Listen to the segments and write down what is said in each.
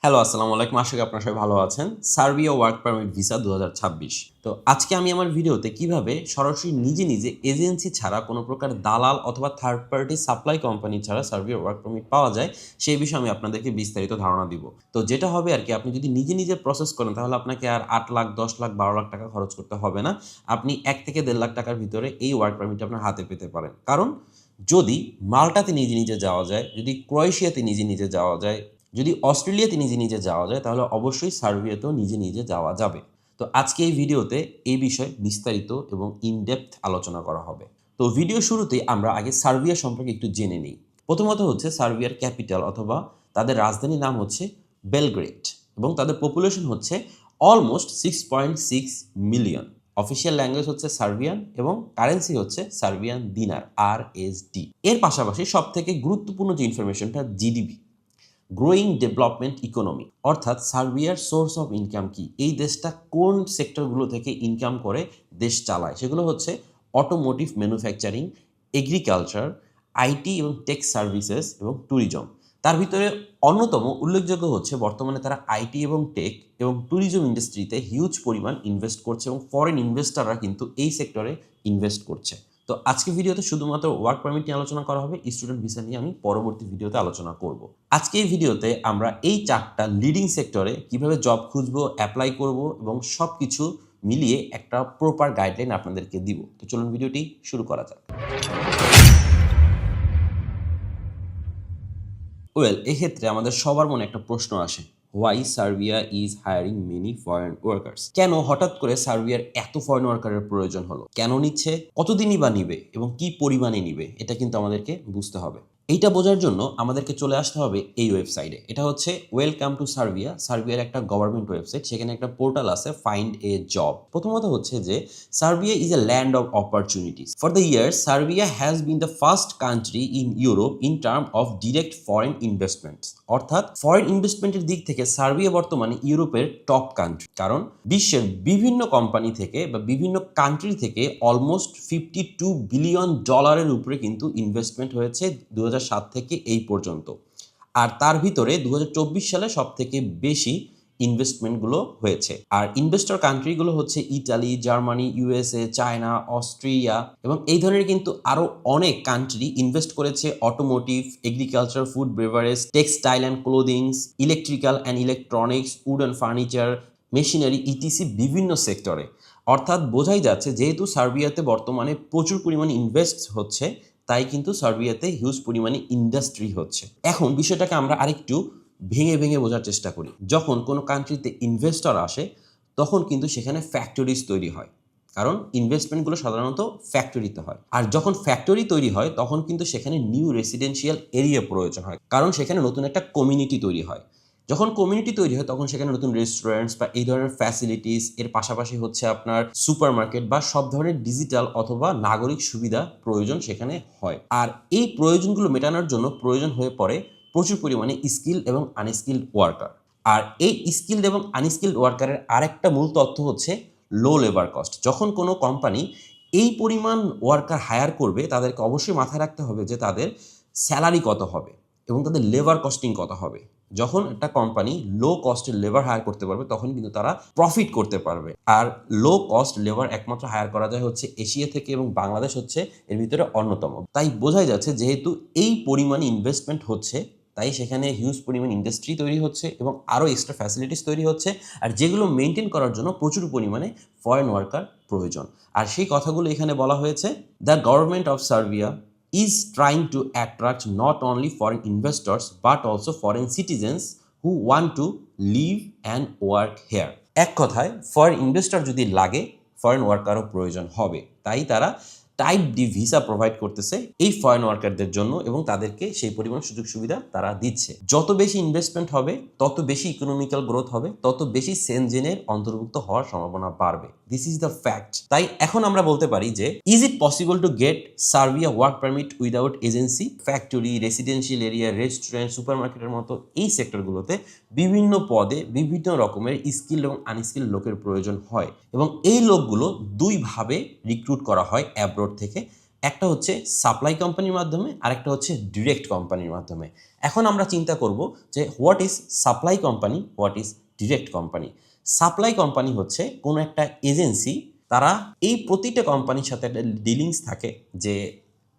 Hello, আসসালামু আলাইকুম। আশা করি আপনারা সবাই ভালো আছেন। Serbia work permit visa ২০২৬। তো আজকে আমি আমার ভিডিওতে কিভাবে সরাসরি নিজে এজেন্সি ছাড়া কোনো প্রকার দালাল অথবা থার্ড পার্টি সাপ্লাই কোম্পানি ছাড়া সার্বিয়া ওয়ার্ক পারমিট পাওয়া যায়, সেই বিষয়ে আমি আপনাদেরকে বিস্তারিত ধারণা দিব। তো যেটা হবে আরকি, আপনি যদি নিজে প্রসেস করেন তাহলে আপনাকে আর ৮ লাখ, ১০ লাখ, ১২ লাখ টাকা খরচ করতে হবে না। আপনি ১ থেকে ১.৫ লাখ টাকার ভিতরে এই ওয়ার্ক পারমিটটা আপনার হাতে পেতে পারেন। কারণ যদি মাল্টাতে নিজে যাওয়া যায়, যদি ক্রোয়েশিয়াতে নিজে যাওয়া যায়, যদি অস্ট্রেলিয়াতে নিজে যাওয়া যায়, তাহলে অবশ্যই সার্বিয়াতেও নিজে যাওয়া যাবে। তো আজকে এই ভিডিওতে এই বিষয়ে বিস্তারিত এবং ইন-ডেপথ আলোচনা করা হবে। তো ভিডিও শুরুতেই আমরা আগে সার্বিয়া সম্পর্কে একটু জেনে নিই। প্রথমত হচ্ছে সার্বিয়ার ক্যাপিটাল অথবা তাদের রাজধানীর নাম হচ্ছে বেলগ্রেড এবং তাদের পপুলেশন হচ্ছে অলমোস্ট 6.6 মিলিয়ন। অফিসিয়াল ল্যাঙ্গুয়েজ হচ্ছে সার্বিয়ান এবং কারেন্সি হচ্ছে সার্বিয়ান দিনার, RSD। এর পাশাপাশি সবথেকে গুরুত্বপূর্ণ যে ইনফরমেশনটা জিডিপি, গ্রোয়িং ডেভেলপমেন্ট ইকোনমি, অর্থাৎ সার্বিয়ার সোর্স অফ ইনকাম কি, এই দেশটা কোন সেক্টরগুলো থেকে ইনকাম করে দেশ চালায়, সেগুলো হচ্ছে অটোমোটিভ, ম্যানুফ্যাকচারিং, এগ্রিকালচার, আইটি এবং টেক সার্ভিসেস এবং ট্যুরিজম। তার ভিতরে অন্যতম উল্লেখযোগ্য হচ্ছে বর্তমানে তারা আইটি এবং টেক এবং ট্যুরিজম ইন্ডাস্ট্রিতে হিউজ পরিমাণ ইনভেস্ট করছে এবং ফরেন ইনভেস্টররা কিন্তু এই সেক্টরে ইনভেস্ট করছে। তো আজকে ভিডিওতে শুধুমাত্র ওয়ার্ক পারমিট নিয়ে আলোচনা করা হবে, স্টুডেন্ট ভিসা নিয়ে আমি পরবর্তী ভিডিওতে আলোচনা করব। আজকে এই ভিডিওতে আমরা এই 4টা লিডিং সেক্টরে কিভাবে জব খুঁজবো, অ্যাপ্লাই করব এবং সবকিছু মিলিয়ে একটা প্রপার গাইডলাইন আপনাদেরকে দিব। তো চলুন ভিডিওটি শুরু করা যাক। এক্ষেত্রে আমাদের সবার মনে একটা প্রশ্ন আসে, why Serbia is hiring many foreign workers? কেন হঠাৎ করে সার্বিয়ার এত ফরেন ওয়ার্কারের প্রয়োজন হলো? কেন নিচ্ছে, কতদিনই বা নিবে এবং কি পরিমাণে নিবে, এটা কিন্তু আমাদেরকে বুঝতে হবে। এইটা বোঝার জন্য আমাদেরকে চলে আসতে হবে এই ওয়েবসাইটে। এটা হচ্ছে ওয়েলকাম টু সার্বিয়া, সার্বিয়ার একটা গভর্নমেন্ট ওয়েবসাইট। সেখানে একটা পোর্টাল আছে, ফাইন্ড এ জব। প্রথমত হচ্ছে যে Serbia is a land of opportunities. For the year Serbia has been the first country in Europe in term of direct foreign investments. অর্থাৎ foreign ইনভেস্টমেন্টের দিক থেকে সার্বিয়া বর্তমানে ইউরোপের টপ কান্ট্রি। কারণ বিশ্বের বিভিন্ন কোম্পানি থেকে বা বিভিন্ন কান্ট্রি থেকে অলমোস্ট $52 বিলিয়ন উপরে কিন্তু ইনভেস্টমেন্ট হয়েছে 2007 থেকে এই পর্যন্ত। আর তার ভিতরে 2024 সালে সব থেকে বেশি ইনভেস্টমেন্টগুলো হয়েছে। আর ইনভেস্টর কান্ট্রিগুলো হচ্ছে Italy, Germany, USA, China, Austria এবং এই ধরনের কিন্তু আরও অনেক কান্ট্রি ইনভেস্ট করেছে automotive, agriculture, food, beverage, textile and ক্লোদিংস, electrical and electronics, wood and furniture, machinery, etc বিভিন্ন সেক্টরে। অর্থাৎ বোঝাই যাচ্ছে যেহেতু সার্বিয়াতে বর্তমানে প্রচুর পরিমাণে ইনভেস্ট হচ্ছে, তাই কিন্তু সার্বিয়াতে হিউজ পরিমাণে ইন্ডাস্ট্রি হচ্ছে। এখন বিষয়টাকে আমরা আরেকটু ভেঙে বোঝার চেষ্টা করি। যখন কোনো কান্ট্রিতে ইনভেস্টর আসে তখন কিন্তু সেখানে ফ্যাক্টরিজ তৈরি হয়, কারণ ইনভেস্টমেন্টগুলো সাধারণত ফ্যাক্টরিতে হয়। আর যখন ফ্যাক্টরি তৈরি হয় তখন কিন্তু সেখানে নিউ রেসিডেন্সিয়াল এরিয়া প্রয়োজন হয়, কারণ সেখানে নতুন একটা কমিউনিটি তৈরি হয়। যখন কমিউনিটি তৈরি হয় তখন সেখানে নতুন রেস্টুরেন্টস বা এই ধরনের ফ্যাসিলিটিস, এর পাশাপাশি হচ্ছে আপনার সুপার মার্কেট বা সব ধরনের ডিজিটাল অথবা নাগরিক সুবিধা প্রয়োজন সেখানে হয়। আর এই প্রয়োজনগুলো মেটানোর জন্য প্রয়োজন হয়ে পড়ে প্রচুর পরিমাণে স্কিল এবং আনস্কিল্ড ওয়ার্কার। আর এই স্কিল্ড এবং আনস্কিল্ড ওয়ার্কারের আরেকটা মূল তথ্য হচ্ছে লো লেবার কস্ট। যখন কোনো কোম্পানি এই পরিমাণ ওয়ার্কার হায়ার করবে, তাদেরকে অবশ্যই মাথায় রাখতে হবে যে তাদের স্যালারি কত হবে এবং তাদের লেবার কস্টিং কত হবে। যখন একটা কোম্পানি লো কস্টের লেবার হায়ার করতে পারবে তখন কিন্তু তারা প্রফিট করতে পারবে। আর লো কস্ট লেবার একমাত্র হায়ার করা যায় হচ্ছে এশিয়া থেকে এবং বাংলাদেশ হচ্ছে এর ভিতরে অন্যতম। তাই বোঝাই যাচ্ছে যেহেতু এই পরিমাণে ইনভেস্টমেন্ট হচ্ছে, তাই সেখানে হিউজ পরিমাণ ইন্ডাস্ট্রি তৈরি হচ্ছে এবং আরও এক্সট্রা ফ্যাসিলিটিস তৈরি হচ্ছে, আর যেগুলো মেনটেন করার জন্য প্রচুর পরিমাণে ফরেন ওয়ার্কার প্রয়োজন। আর সেই কথাগুলো এখানে বলা হয়েছে, the government of Serbia is trying to attract not only foreign investors but also foreign citizens who want to live and work here. এক কথায় ফরেন ইনভেস্টর যদি লাগে, ফরেন ওয়ার্কারও প্রয়োজন হবে। তাই তারা টাইপ ডি ভিসা প্রোভাইড করতেছে এই ফরেন ওয়ার্কারদের জন্য এবং তাদেরকে সেই পরিমাণ সুযোগ সুবিধা তারা দিচ্ছে। যত বেশি ইনভেস্টমেন্ট হবে তত বেশি ইকোনমিক্যাল গ্রোথ হবে, তত বেশি সেনজেনের অন্তর্ভুক্ত হওয়ার সম্ভাবনা বাড়বে। This is the fact. তাই এখন আমরা বলতে পারি যে is it possible to get Serbia work permit without agency? Factory, residential area, restaurant, সুপারমার্কেটের মতো এই সেক্টরগুলোতে বিভিন্ন পদে বিভিন্ন রকমের স্কিল এবং আনস্কিল লোকের প্রয়োজন হয় এবং এই লোকগুলো দুইভাবে রিক্রুট করা হয় অ্যাব্রোড থেকে। একটা হচ্ছে সাপ্লাই কোম্পানির মাধ্যমে, আরেকটা হচ্ছে ডিরেক্ট কোম্পানির মাধ্যমে। এখন আমরা চিন্তা করব যে what is supply company, what is direct company. Supply company হচ্ছে কোনো একটা এজেন্সি, তারা এই প্রতিটা কোম্পানির সাথে একটা ডিলিংস থাকে যে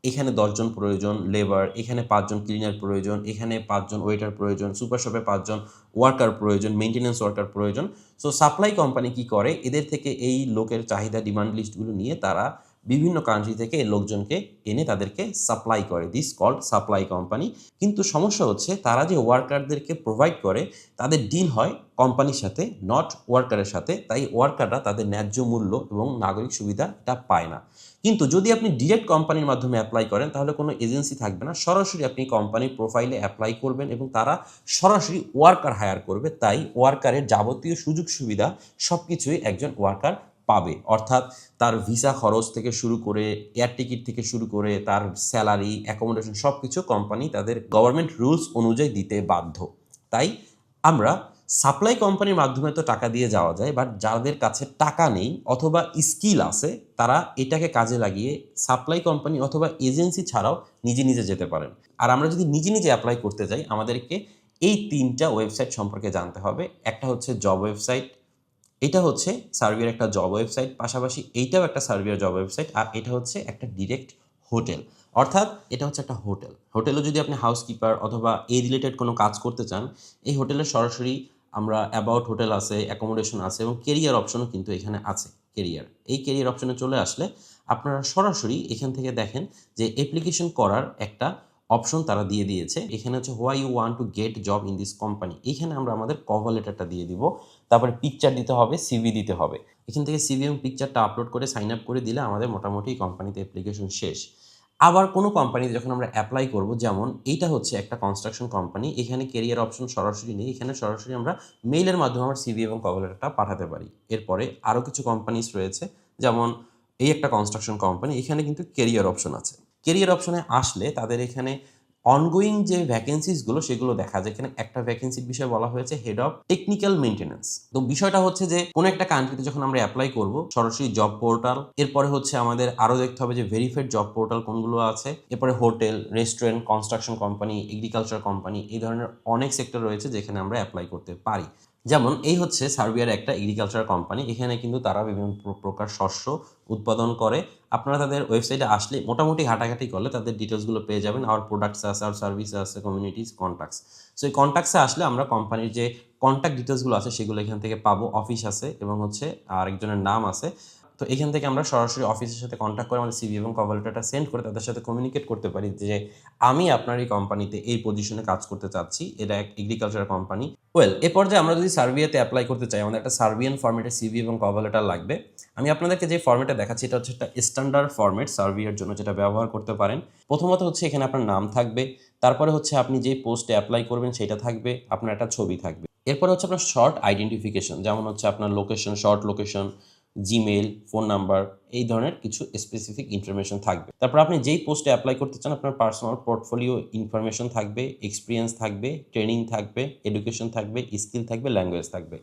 এখানে 10 জন প্রয়োজন লেবার, এখানে 5 জন ক্লিনার প্রয়োজন, এখানে 5 জন ওয়েটার প্রয়োজন, সুপার শপে 5 জন ওয়ার্কার প্রয়োজন, মেইনটেন্যান্স ওয়ার্কার প্রয়োজন। সো সাপ্লাই কোম্পানি কি করে, এদের থেকে এই লোকের চাহিদা ডিমান্ড লিস্টগুলো নিয়ে তারা বিভিন্ন কান্ট্রি থেকে এই লোকজনকে এনে তাদেরকে সাপ্লাই করে, দিস কল্ড সাপ্লাই কোম্পানি। কিন্তু সমস্যা হচ্ছে তারা যে ওয়ার্কারদেরকে প্রোভাইড করে তাদের ডিল হয় কোম্পানির সাথে, নট ওয়ার্কারের সাথে, তাই ওয়ার্কাররা তাদের ন্যায্য মূল্য এবং নাগরিক সুবিধা এটা পায় না। কিন্তু যদি আপনি ডিরেক্ট কোম্পানির মাধ্যমে অ্যাপ্লাই করেন তাহলে কোনো এজেন্সি থাকবে না, সরাসরি আপনি কোম্পানির প্রোফাইলে অ্যাপ্লাই করবেন এবং তারা সরাসরি ওয়ার্কার হায়ার করবে, তাই ওয়ার্কারের যাবতীয় সুযোগ সুবিধা সব কিছুই একজন ওয়ার্কার পাবে। অর্থাৎ তার ভিসা খরচ থেকে শুরু করে, এয়ার টিকিট থেকে শুরু করে, তার স্যালারি, অ্যাকোমোডেশন সব কিছু কোম্পানি তাদের গভর্নমেন্ট রুলস অনুযায়ী দিতে বাধ্য। তাই আমরা সাপ্লাই কোম্পানির মাধ্যমে তো টাকা দিয়ে যাওয়া যায়, বাট যাদের কাছে টাকা নেই অথবা স্কিল আছে তারা এটাকে কাজে লাগিয়ে সাপ্লাই কোম্পানি অথবা এজেন্সি ছাড়াও নিজে নিজে যেতে পারেন। আর আমরা যদি নিজে নিজে অ্যাপ্লাই করতে যাই আমাদেরকে এই 3টা ওয়েবসাইট সম্পর্কে জানতে হবে। একটা হচ্ছে জব ওয়েবসাইট, এটা হচ্ছে সার্বিয়ার একটা জব ওয়েবসাইট, পাশাপাশি এইটাও একটা সার্বিয়ার জব ওয়েবসাইট, আর এটা হচ্ছে একটা ডিরেক্ট হোটেল। অর্থাৎ এটা হচ্ছে একটা হোটেল, হোটেলও যদি আপনি হাউসকিপার অথবা এই রিলেটেড কোনো কাজ করতে চান, এই হোটেলের সরাসরি আমরা অ্যাবাউট হোটেল আছে, অ্যাকোমোডেশন আছে এবং কেরিয়ার অপশনও কিন্তু এখানে আছে। কেরিয়ার, এই কেরিয়ার অপশনে চলে আসলে আপনারা সরাসরি এখান থেকে দেখেন যে অ্যাপ্লিকেশন করার একটা অপশন তারা দিয়ে দিয়েছে। এখানে হচ্ছে why you want to get job in this company, এখানে আমরা আমাদের কভার লেটারটা দিয়ে দিব, তারপরে পিকচার দিতে হবে, সিভি দিতে হবে। এখান থেকে সিভি এবং পিকচারটা আপলোড করে সাইন আপ করে দিলে আমাদের মোটামুটি কোম্পানিতে অ্যাপ্লিকেশন শেষ। আবার কোনো কোম্পানিতে যখন আমরা অ্যাপ্লাই করব, যেমন এইটা হচ্ছে একটা কনস্ট্রাকশন কোম্পানি, এখানে কেরিয়ার অপশন সরাসরি নেই, এখানে সরাসরি আমরা মেইলের মাধ্যমে আমার সিভি এবং কভার লেটারটা পাঠাতে পারি। এরপরে আরও কিছু কোম্পানিস রয়েছে, যেমন এই একটা কনস্ট্রাকশন কোম্পানি, এখানে কিন্তু কেরিয়ার অপশন আছে। কেরিয়ার অপশনে আসলে তাদের এখানে অনগোয়িং যে ভ্যাকেন্সিসগুলো সেগুলো দেখা যায়। এখানে একটা ভ্যাকেন্সির বিষয়ে বলা হয়েছে হেড অফ টেকনিক্যাল মেইনটেন্যান্স। তো বিষয়টা হচ্ছে যে কোনো একটা কান্ট্রিতে যখন আমরা অ্যাপ্লাই করব, সরাসরি জব পোর্টাল, এরপরে হচ্ছে আমাদের আরও দেখতে হবে যে ভেরিফাইড জব পোর্টাল কোনগুলো আছে, এরপরে hotel, restaurant, construction company, agriculture company, এই ধরনের অনেক সেক্টর রয়েছে যেখানে আমরা অ্যাপ্লাই করতে পারি। যেমন এই হচ্ছে সার্বিয়ার একটা এগ্রিকালচার কোম্পানি, এখানে কিন্তু তারা বিভিন্ন প্রকার শস্য উৎপাদন করে। আপনারা তাদের ওয়েবসাইটে আসলে মোটামুটি ঘাটাঘাটি করলে তাদের ডিটেলসগুলো পেয়ে যাবেন। আর প্রোডাক্টস আছে, আর সার্ভিস আছে, কমিউনিটিস, কন্ট্যাক্টস। সো এই কন্ট্যাক্টসে আসলে আমরা কোম্পানির যে কন্ট্যাক্ট ডিটেলসগুলো আছে সেগুলো এখান থেকে পাবো। অফিস আছে এবং হচ্ছে আরেকজনের নাম আছে। তো এখান থেকে আমরা সরাসরি অফিসের সাথে কন্ট্যাক্ট করে আমাদের সিভি এবং কভার লেটারটা সেন্ড করে তাদের সাথে কমিউনিকেট করতে পারি যে আমি আপনার এই কোম্পানিতে এই পজিশনে কাজ করতে চাচ্ছি, এটা এক এগ্রিকালচার কোম্পানি। ওয়েল, এ পর্যায়ে আমরা যদি সার্বিয়াতে অ্যাপ্লাই করতে চাই আমাদের একটা সার্বিয়ান ফরম্যাটে সিভি এবং কভার লেটার লাগবে। আমি আপনাদেরকে যে ফরম্যাটে দেখাচ্ছি এটা হচ্ছে একটা স্ট্যান্ডার্ড ফরম্যাট সার্বিয়ার জন্য, যেটা ব্যবহার করতে পারেন। প্রথমত হচ্ছে এখানে আপনার নাম থাকবে, তারপরে হচ্ছে আপনি যেই পোস্টে অ্যাপ্লাই করবেন সেটা থাকবে, আপনার একটা ছবি থাকবে। এরপরে হচ্ছে আপনার শর্ট আইডেন্টিফিকেশন, যেমন হচ্ছে আপনার location, short location, Gmail, phone number, এই ধরনের কিছু স্পেসিফিক ইনফরমেশন থাকবে। তারপর আপনি যেই পোস্টে অ্যাপ্লাই করতে চান আপনার পার্সোনাল পোর্টফোলিও ইনফরমেশন থাকবে, এক্সপিরিয়েন্স থাকবে, ট্রেনিং থাকবে, এডুকেশন থাকবে, স্কিল থাকবে, ল্যাঙ্গুয়েজ থাকবে।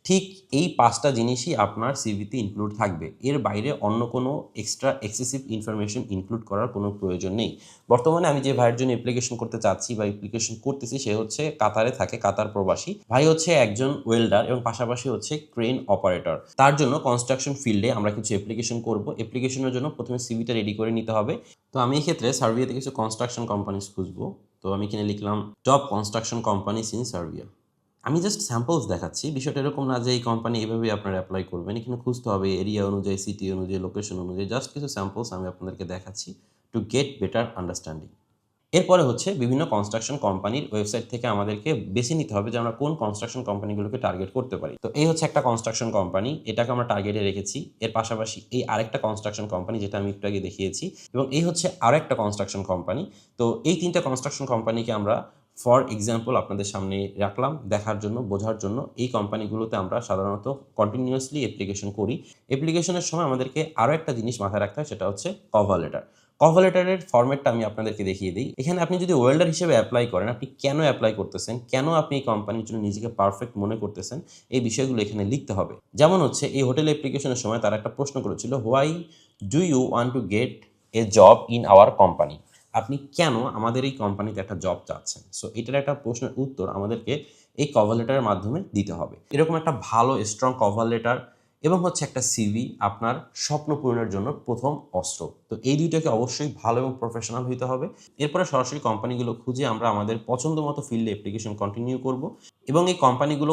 ঠিক এই 5টা জিনিসই আপনার সিভিতে ইনক্লুড থাকবে। এর বাইরে অন্য কোনো এক্সট্রা এক্সেসিভ ইনফরমেশন ইনক্লুড করার কোনো প্রয়োজন নেই। বর্তমানে আমি যে ভাইয়ের জন্য অ্যাপ্লিকেশন করতে চাচ্ছি বা অ্যাপ্লিকেশন করতেছি সে হচ্ছে কাতারে থাকে, কাতার প্রবাসী ভাই, হচ্ছে একজন ওয়েল্ডার এবং পাশাপাশি হচ্ছে ক্রেন অপারেটর। তার জন্য কনস্ট্রাকশন ফিল্ডে আমরা কিছু অ্যাপ্লিকেশন করব। অ্যাপ্লিকেশনের জন্য প্রথমে সিভিটা রেডি করে নিতে হবে। তো আমি এই ক্ষেত্রে সার্বিয়াতে কিছু কনস্ট্রাকশন কোম্পানিজ খুঁজবো। তো আমি এখানে লিখলাম top construction companies in Serbia. আমি জাস্ট স্যাম্পলস দেখাচ্ছি, বিষয়টা এরকম না যে এই কোম্পানি এভাবেই আপনারা অ্যাপ্লাই করবেন। এখানে খুঁজতে হবে এরিয়া অনুযায়ী, সিটি অনুযায়ী, লোকেশন অনুযায়ী। জাস্ট কিছু স্যাম্পলস আমি আপনাদেরকে দেখাচ্ছি টু গেট বেটার আন্ডারস্ট্যান্ডিং। এরপরে হচ্ছে বিভিন্ন কনস্ট্রাকশন কোম্পানির ওয়েবসাইট থেকে আমাদেরকে বেছে নিতে হবে যে আমরা কোন কনস্ট্রাকশন কোম্পানিগুলোকে টার্গেট করতে পারি। তো এই হচ্ছে একটা কনস্ট্রাকশন কোম্পানি, এটাকে আমরা টার্গেটে রেখেছি। এর পাশাপাশি এই আরেকটা কনস্ট্রাকশন কোম্পানি যেটা আমি একটু আগে দেখিয়েছি, এবং এই হচ্ছে আরও একটা কনস্ট্রাকশন কোম্পানি। তো এই 3টা কনস্ট্রাকশন কোম্পানিকে আমরা ফর এক্সাম্পল আপনাদের সামনে রাখলাম দেখার জন্য, বোঝার জন্য। এই কোম্পানিগুলোতে আমরা সাধারণত কন্টিনিউয়াসলি অ্যাপ্লিকেশন করি। অ্যাপ্লিকেশনের সময় আমাদেরকে আরও একটা জিনিস মাথায় রাখতে হয়, সেটা হচ্ছে কভার লেটার। কভার লেটারের ফরম্যাটটা আমি আপনাদেরকে দেখিয়ে দিই। এখানে আপনি যদি ওয়েল্ডার হিসেবে অ্যাপ্লাই করেন, আপনি কেন অ্যাপ্লাই করতেছেন, কেন আপনি এই কোম্পানির জন্য নিজেকে পারফেক্ট মনে করতেছেন, এই বিষয়গুলো এখানে লিখতে হবে। যেমন হচ্ছে এই হোটেল অ্যাপ্লিকেশনের সময় তারা একটা প্রশ্ন করেছিল, why do you want to get a job in our company. আপনি কেন আমাদের এই কোম্পানিতে একটা জব চাচ্ছেন? সো এটার একটা প্রশ্নের উত্তর আমাদেরকে এই কভার লেটারের মাধ্যমে দিতে হবে। এরকম একটা ভালো স্ট্রং কভার লেটার এবং হচ্ছে একটা সিভি আপনার স্বপ্ন পূরণের জন্য প্রথম অস্ত্র। তো এই দুইটাকে অবশ্যই ভালো এবং প্রফেশনাল হইতে হবে। এরপরে সরাসরি কোম্পানিগুলো খুঁজে আমরা আমাদের পছন্দ মতো ফিল্ডে অ্যাপ্লিকেশন কন্টিনিউ করব এবং এই কোম্পানিগুলো